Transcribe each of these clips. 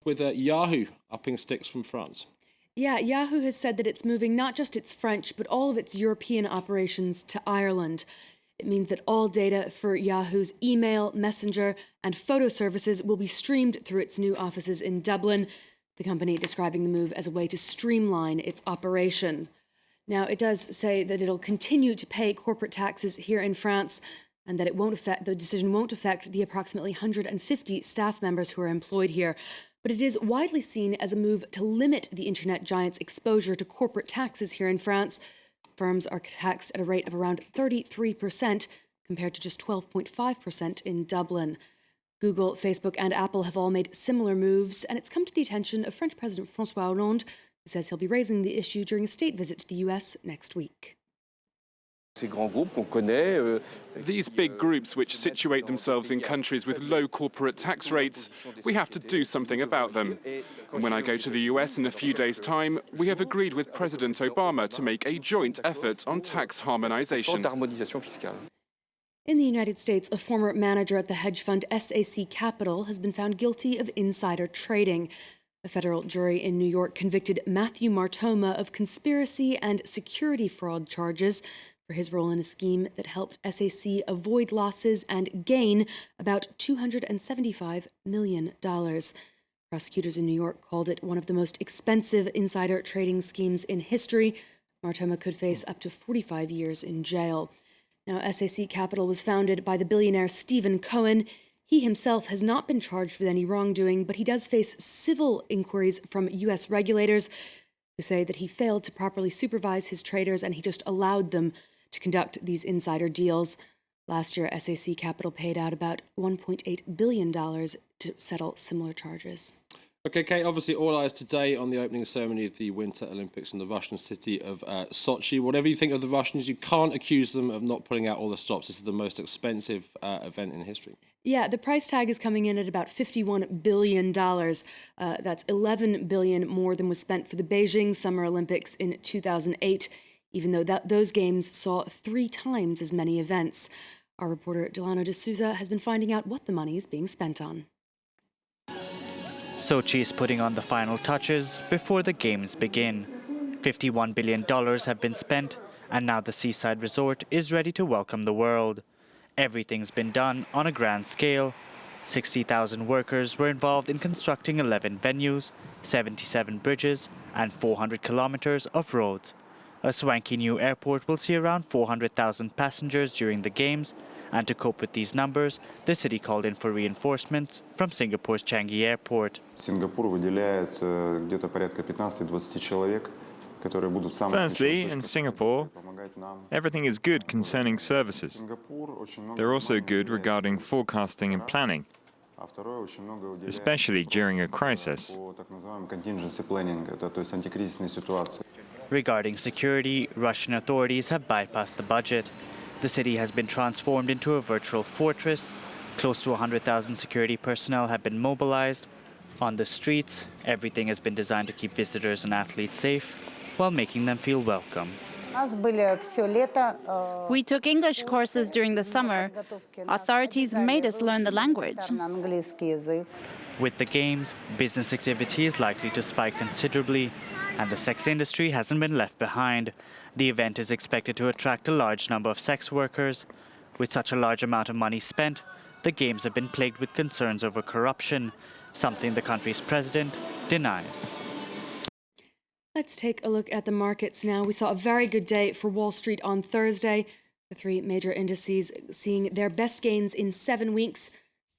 with Yahoo upping sticks from France. Yeah, Yahoo has said that it's moving not just its French, but all of its European operations to Ireland. It means that all data for Yahoo's email, messenger, and photo services will be streamed through its new offices in Dublin, the company describing the move as a way to streamline its operation. Now, it does say that it'll continue to pay corporate taxes here in France, and that the decision won't affect the approximately 150 staff members who are employed here. But it is widely seen as a move to limit the internet giant's exposure to corporate taxes here in France. Firms are taxed at a rate of around 33%, compared to just 12.5% in Dublin. Google, Facebook, and Apple have all made similar moves, and it's come to the attention of French President François Hollande, who says he'll be raising the issue during a state visit to the US next week. These big groups which situate themselves in countries with low corporate tax rates, we have to do something about them. And when I go to the US in a few days' time, we have agreed with President Obama to make a joint effort on tax harmonization. In the United States, a former manager at the hedge fund SAC Capital has been found guilty of insider trading. A federal jury in New York convicted Matthew Martoma of conspiracy and security fraud charges for his role in a scheme that helped SAC avoid losses and gain about $275 million. Prosecutors in New York called it one of the most expensive insider trading schemes in history. Martoma could face up to 45 years in jail. Now, SAC Capital was founded by the billionaire Stephen Cohen. He himself has not been charged with any wrongdoing, but he does face civil inquiries from U.S. regulators who say that he failed to properly supervise his traders and he just allowed them to conduct these insider deals. Last year, SAC Capital paid out about $1.8 billion to settle similar charges. Okay, Kate, obviously all eyes today on the opening ceremony of the Winter Olympics in the Russian city of Sochi. Whatever you think of the Russians, you can't accuse them of not putting out all the stops. This is the most expensive event in history. Yeah, the price tag is coming in at about $51 billion. That's $11 billion more than was spent for the Beijing Summer Olympics in 2008, even though those games saw 3 times as many events. Our reporter Delano De Souza has been finding out what the money is being spent on. Sochi is putting on the final touches before the games begin. $51 billion have been spent, and now the seaside resort is ready to welcome the world. Everything's been done on a grand scale. 60,000 workers were involved in constructing 11 venues, 77 bridges, and 400 kilometers of roads. A swanky new airport will see around 400,000 passengers during the games, and to cope with these numbers, the city called in for reinforcements from Singapore's Changi Airport. Firstly, in Singapore, everything is good concerning services. They're also good regarding forecasting and planning, especially during a crisis. Regarding security, Russian authorities have bypassed the budget. The city has been transformed into a virtual fortress. Close to 100,000 security personnel have been mobilized. On the streets, everything has been designed to keep visitors and athletes safe while making them feel welcome. We took English courses during the summer. Authorities made us learn the language. With the games, business activity is likely to spike considerably, and the sex industry hasn't been left behind. The event is expected to attract a large number of sex workers. With such a large amount of money spent, the games have been plagued with concerns over corruption, something the country's president denies. Let's take a look at the markets now. We saw a very good day for Wall Street on Thursday. The 3 major indices seeing their best gains in 7 weeks.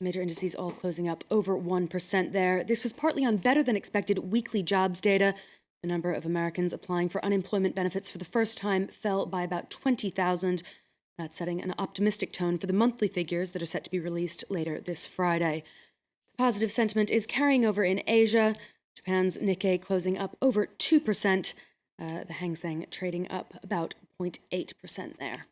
Major indices all closing up over 1% there. This was partly on better than expected weekly jobs data. The number of Americans applying for unemployment benefits for the first time fell by about 20,000. That's setting an optimistic tone for the monthly figures that are set to be released later this Friday. The positive sentiment is carrying over in Asia. Japan's Nikkei closing up over 2%. The Hang Seng trading up about 0.8% there.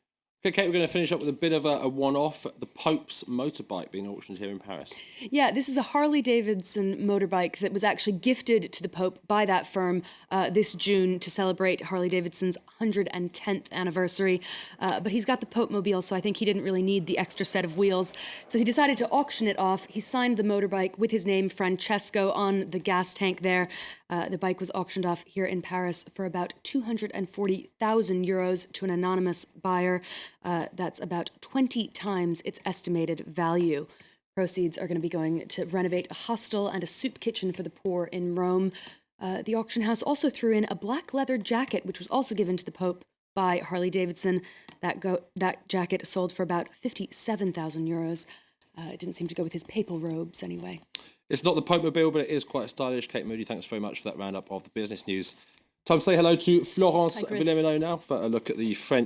Okay, Kate, we're going to finish up with a bit of a one-off. The Pope's motorbike being auctioned here in Paris. Yeah, this is a Harley-Davidson motorbike that was actually gifted to the Pope by that firm this June to celebrate Harley-Davidson's 110th anniversary. But he's got the Pope mobile, so I think he didn't really need the extra set of wheels. So he decided to auction it off. He signed the motorbike with his name, Francesco, on the gas tank there. The bike was auctioned off here in Paris for about 240,000 euros to an anonymous buyer. That's about 20 times its estimated value. Proceeds are going to be going to renovate a hostel and a soup kitchen for the poor in Rome. The auction house also threw in a black leather jacket, which was also given to the Pope by Harley-Davidson. That jacket sold for about 57,000 euros. It didn't seem to go with his papal robes anyway. It's not the Pope mobile, but it is quite stylish. Kate Moody, thanks very much for that roundup of the business news. Time to say hello to Florence Hi, Chris. Villemino now for a look at the French